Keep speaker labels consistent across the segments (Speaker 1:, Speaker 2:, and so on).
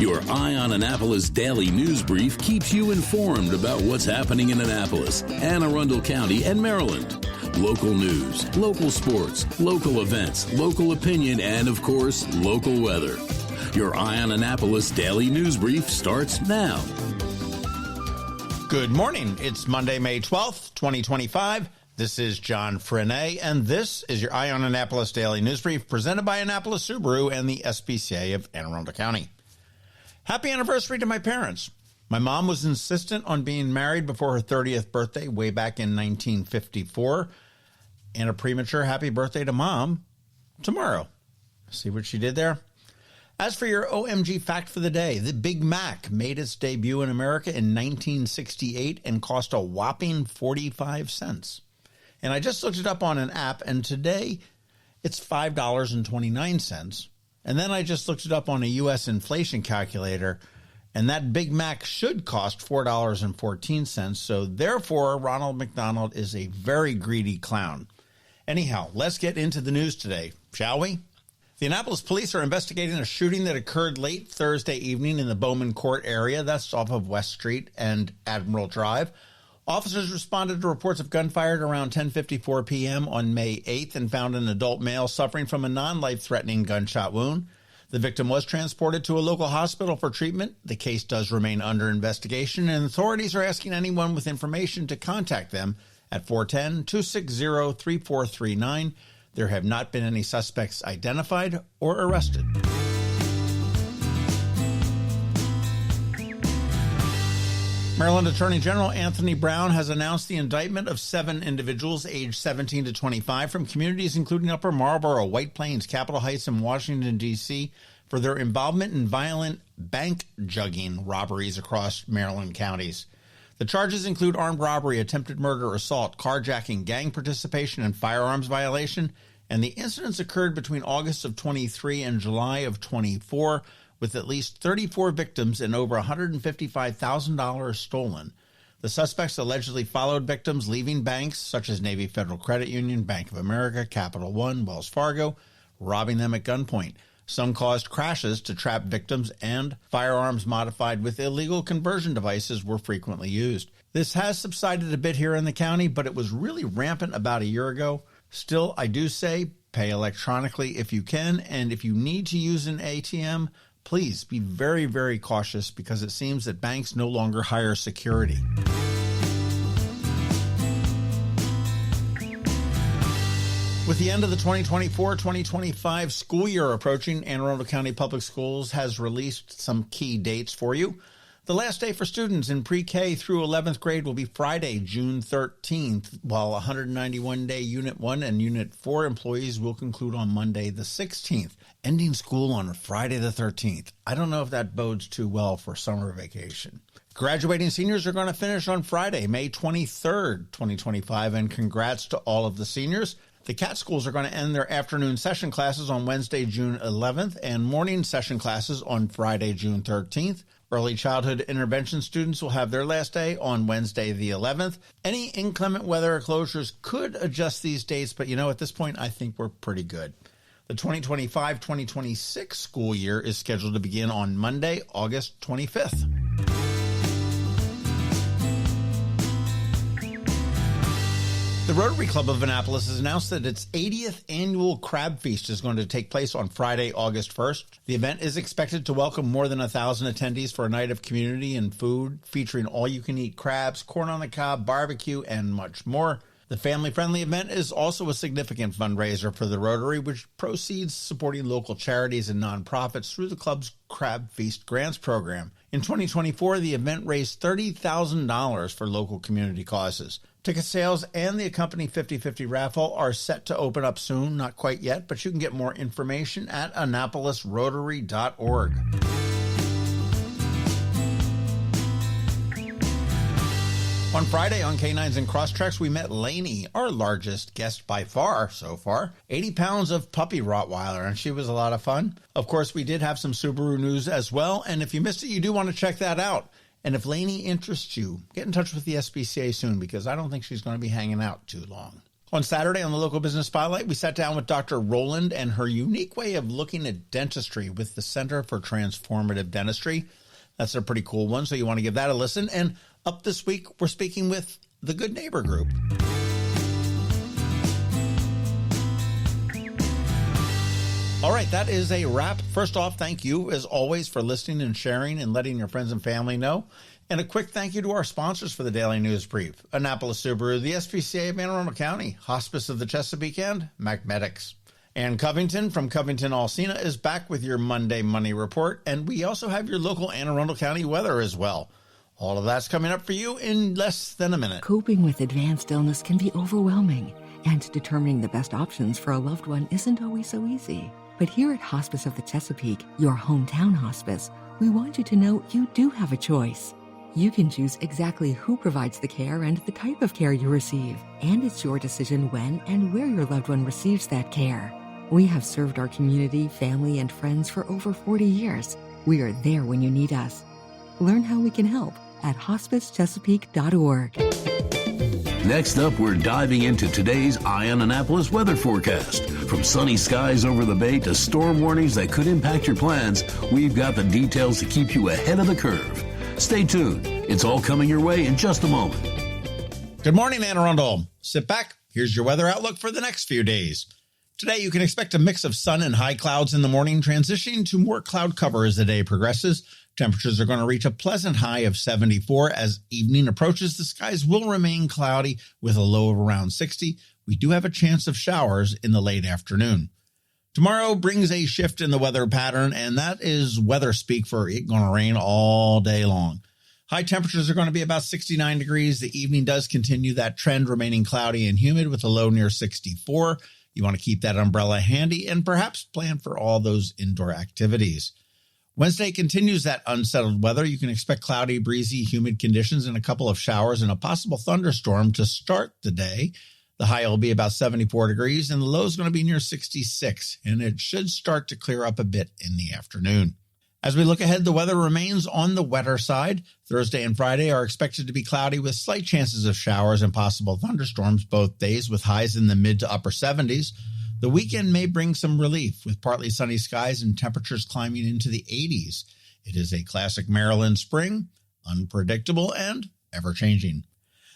Speaker 1: Your Eye on Annapolis daily news brief keeps you informed about what's happening in Annapolis, Anne Arundel County, and Maryland. Local news, local sports, local events, local opinion, and, of course, local weather. Your Eye on Annapolis daily news brief starts now.
Speaker 2: Good morning. It's Monday, May 12th, 2025. This is John Frenaye, and this is your Eye on Annapolis daily news brief presented by Annapolis Subaru and the SPCA of Anne Arundel County. Happy anniversary to my parents. My mom was insistent on being married before her 30th birthday way back in 1954. And a premature happy birthday to Mom tomorrow. See what she did there? As for your OMG fact for the day, the Big Mac made its debut in America in 1968 and cost a whopping 45 cents. And I just looked it up on an app, and today it's $5.29. And then I just looked it up on a U.S. inflation calculator, and that Big Mac should cost $4.14. So therefore, Ronald McDonald is a very greedy clown. Anyhow, let's get into the news today, shall we? The Annapolis police are investigating a shooting that occurred late Thursday evening in the Bowman Court area. That's off of West Street and Admiral Drive. Officers responded to reports of gunfire at around 10:54 p.m. on May 8th and found an adult male suffering from a non-life-threatening gunshot wound. The victim was transported to a local hospital for treatment. The case does remain under investigation, and authorities are asking anyone with information to contact them at 410-260-3439. There have not been any suspects identified or arrested. Maryland Attorney General Anthony Brown has announced the indictment of 7 individuals aged 17 to 25 from communities including Upper Marlboro, White Plains, Capitol Heights, and Washington, D.C. for their involvement in violent bank jugging robberies across Maryland counties. The charges include armed robbery, attempted murder, assault, carjacking, gang participation, and firearms violation, and the incidents occurred between August of 23 and July of 24, with at least 34 victims and over $155,000 stolen. The suspects allegedly followed victims leaving banks such as Navy Federal Credit Union, Bank of America, Capital One, Wells Fargo, robbing them at gunpoint. Some caused crashes to trap victims, and firearms modified with illegal conversion devices were frequently used. This has subsided a bit here in the county, but it was really rampant about a year ago. Still, I do say pay electronically if you can, and if you need to use an ATM, please be very, very cautious because it seems that banks no longer hire security. With the end of the 2024-2025 school year approaching, Anne Arundel County Public Schools has released some key dates for you. The last day for students in pre-K through 11th grade will be Friday, June 13th, while 191-day Unit 1 and Unit 4 employees will conclude on Monday the 16th, ending school on Friday the 13th. I don't know if that bodes too well for summer vacation. Graduating seniors are going to finish on Friday, May 23rd, 2025, and congrats to all of the seniors. The CAT schools are going to end their afternoon session classes on Wednesday, June 11th, and morning session classes on Friday, June 13th. Early childhood intervention students will have their last day on Wednesday, the 11th. Any inclement weather closures could adjust these dates, but at this point, I think we're pretty good. The 2025-2026 school year is scheduled to begin on Monday, August 25th. The Rotary Club of Annapolis has announced that its 80th annual Crab Feast is going to take place on Friday, August 1st. The event is expected to welcome more than 1,000 attendees for a night of community and food featuring all-you-can-eat crabs, corn on the cob, barbecue, and much more. The family-friendly event is also a significant fundraiser for the Rotary, which proceeds supporting local charities and nonprofits through the club's Crab Feast Grants program. In 2024, the event raised $30,000 for local community causes. Ticket sales and the accompanying 50/50 raffle are set to open up soon, not quite yet, but you can get more information at annapolisrotary.org. On Friday on Canines and Crosstreks, we met Lainey, our largest guest by far so far. 80 pounds of puppy Rottweiler, and she was a lot of fun. Of course, we did have some Subaru news as well, and if you missed it, you do want to check that out. And if Lainey interests you, get in touch with the SPCA soon because I don't think she's going to be hanging out too long. On Saturday on the Local Business Spotlight, we sat down with Dr. Rowland and her unique way of looking at dentistry with the Center for Transformative Dentistry. That's a pretty cool one, so you want to give that a listen. And up this week, we're speaking with the Good Neighbor Group. All right, that is a wrap. First off, thank you, as always, for listening and sharing and letting your friends and family know. And a quick thank you to our sponsors for the Daily News Brief: Annapolis Subaru, the SPCA of Anne Arundel County, Hospice of the Chesapeake End, MacMedics. And Covington from CovingtonAlsina is back with your Monday Money Report. And we also have your local Anne Arundel County weather as well. All of that's coming up for you in less than a minute.
Speaker 3: Coping with advanced illness can be overwhelming, and determining the best options for a loved one isn't always so easy. But here at Hospice of the Chesapeake, your hometown hospice, we want you to know you do have a choice. You can choose exactly who provides the care and the type of care you receive, and it's your decision when and where your loved one receives that care. We have served our community, family, and friends for over 40 years. We are there when you need us. Learn how we can help at hospicechesapeake.org.
Speaker 1: Next up, we're diving into today's Eye on Annapolis weather forecast. From sunny skies over the bay to storm warnings that could impact your plans, we've got the details to keep you ahead of the curve. Stay tuned. It's all coming your way in just a moment.
Speaker 2: Good morning, Anne Arundel. Sit back. Here's your weather outlook for the next few days. Today, you can expect a mix of sun and high clouds in the morning, transitioning to more cloud cover as the day progresses. Temperatures are going to reach a pleasant high of 74. As evening approaches, the skies will remain cloudy with a low of around 60. We do have a chance of showers in the late afternoon. Tomorrow brings a shift in the weather pattern, and that is weather speak for it going to rain all day long. High temperatures are going to be about 69 degrees. The evening does continue that trend, remaining cloudy and humid with a low near 64. You want to keep that umbrella handy and perhaps plan for all those indoor activities. Wednesday continues that unsettled weather. You can expect cloudy, breezy, humid conditions and a couple of showers and a possible thunderstorm to start the day. The high will be about 74 degrees and the low is going to be near 66, and it should start to clear up a bit in the afternoon. As we look ahead, the weather remains on the wetter side. Thursday and Friday are expected to be cloudy with slight chances of showers and possible thunderstorms both days with highs in the mid to upper 70s. The weekend may bring some relief with partly sunny skies and temperatures climbing into the 80s. It is a classic Maryland spring, unpredictable and ever-changing.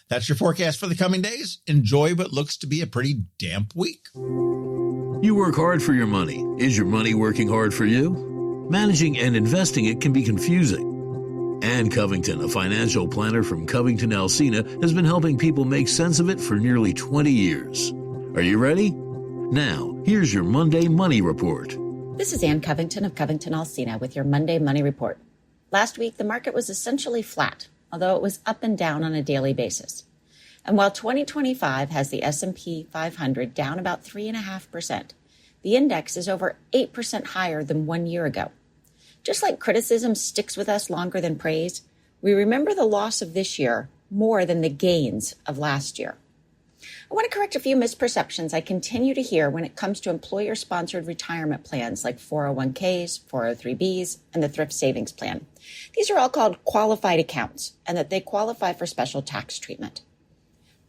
Speaker 2: That's your forecast for the coming days. Enjoy what looks to be a pretty damp week.
Speaker 1: You work hard for your money. Is your money working hard for you? Managing and investing it can be confusing. Ann Covington, a financial planner from CovingtonAlsina, has been helping people make sense of it for nearly 20 years. Are you ready? Now, here's your Monday Money Report.
Speaker 4: This is Ann Covington of CovingtonAlsina with your Monday Money Report. Last week, the market was essentially flat, although it was up and down on a daily basis. And while 2025 has the S&P 500 down about 3.5%, the index is over 8% higher than 1 year ago. Just like criticism sticks with us longer than praise, we remember the loss of this year more than the gains of last year. I want to correct a few misperceptions I continue to hear when it comes to employer-sponsored retirement plans like 401ks, 403bs, and the Thrift Savings Plan. These are all called qualified accounts, and that they qualify for special tax treatment.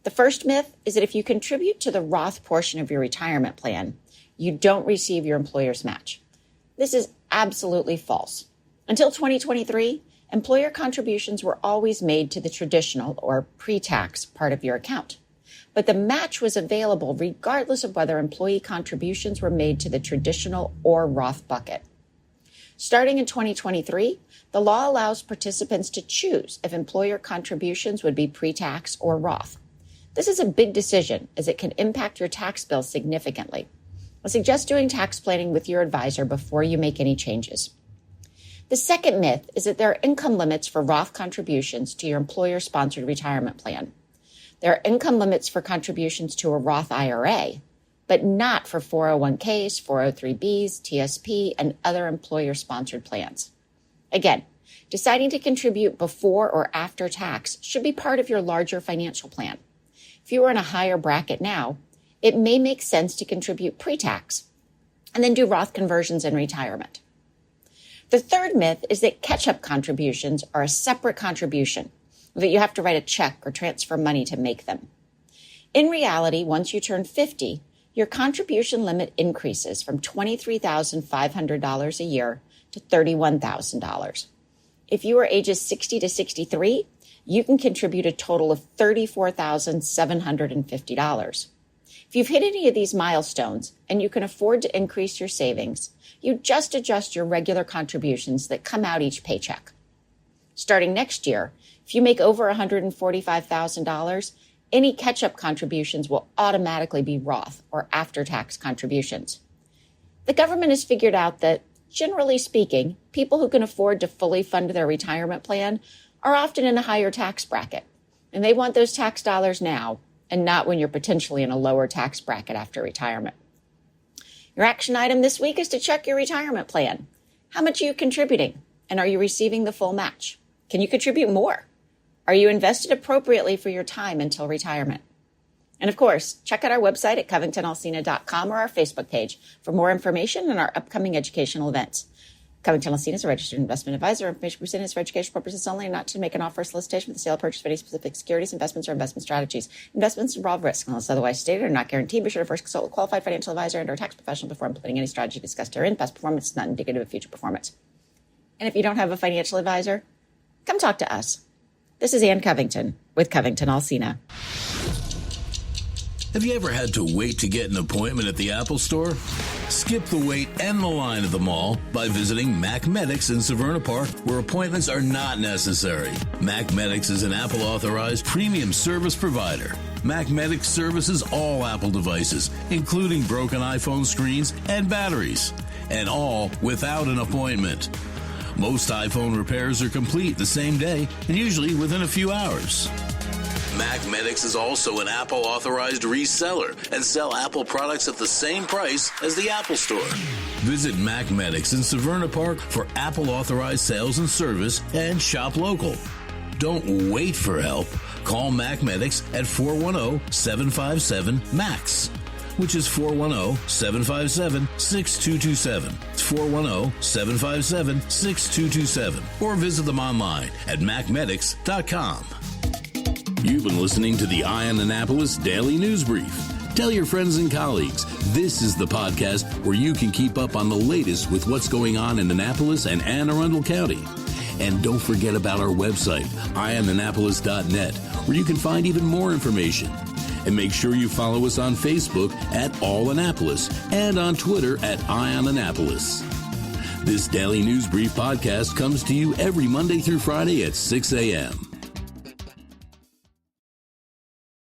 Speaker 4: The first myth is that if you contribute to the Roth portion of your retirement plan, you don't receive your employer's match. This is absolutely false. Until 2023, employer contributions were always made to the traditional or pre-tax part of your account. But the match was available regardless of whether employee contributions were made to the traditional or Roth bucket. Starting in 2023, the law allows participants to choose if employer contributions would be pre-tax or Roth. This is a big decision as it can impact your tax bill significantly. I suggest doing tax planning with your advisor before you make any changes. The second myth is that there are income limits for Roth contributions to your employer-sponsored retirement plan. There are income limits for contributions to a Roth IRA, but not for 401ks, 403bs, TSP, and other employer-sponsored plans. Again, deciding to contribute before or after tax should be part of your larger financial plan. If you are in a higher bracket now, it may make sense to contribute pre-tax and then do Roth conversions in retirement. The third myth is that catch-up contributions are a separate contribution, that you have to write a check or transfer money to make them. In reality, once you turn 50, your contribution limit increases from $23,500 a year to $31,000. If you are ages 60 to 63, you can contribute a total of $34,750. If you've hit any of these milestones and you can afford to increase your savings, you just adjust your regular contributions that come out each paycheck. Starting next year, if you make over $145,000, any catch-up contributions will automatically be Roth or after-tax contributions. The government has figured out that, generally speaking, people who can afford to fully fund their retirement plan are often in a higher tax bracket, and they want those tax dollars now and not when you're potentially in a lower tax bracket after retirement. Your action item this week is to check your retirement plan. How much are you contributing, and are you receiving the full match? Can you contribute more? Are you invested appropriately for your time until retirement? And of course, check out our website at CovingtonAlsina.com or our Facebook page for more information on our upcoming educational events. CovingtonAlsina is a registered investment advisor. Information presented is for educational purposes only and not to make an offer or solicitation for the sale or purchase of any specific securities, investments, or investment strategies. Investments involve risk unless otherwise stated or not guaranteed. Be sure to first consult with a qualified financial advisor and/or tax professional before implementing any strategy discussed herein. Past performance is not indicative of future performance. And if you don't have a financial advisor, come talk to us. This is Ann Covington with CovingtonAlsina.
Speaker 1: Have you ever had to wait to get an appointment at the Apple Store? Skip the wait and the line at the mall by visiting Mac Medics in Severna Park, where appointments are not necessary. Mac Medics is an Apple-authorized premium service provider. Mac Medics services all Apple devices, including broken iPhone screens and batteries, and all without an appointment. Most iPhone repairs are complete the same day and usually within a few hours. Mac Medics is also an Apple-authorized reseller and sell Apple products at the same price as the Apple Store. Visit Mac Medics in Severna Park for Apple-authorized sales and service and shop local. Don't wait for help. Call Mac Medics at 410-757-MAX, which is 410-757-6227. It's 410-757-6227. Or visit them online at macmedics.com. You've been listening to the Eye on Annapolis Daily News Brief. Tell your friends and colleagues, this is the podcast where you can keep up on the latest with what's going on in Annapolis and Anne Arundel County. And don't forget about our website, eyeonannapolis.net, where you can find even more information. And make sure you follow us on Facebook at All Annapolis and on Twitter at Eye on Annapolis. This Daily News Brief podcast comes to you every Monday through Friday at 6 a.m.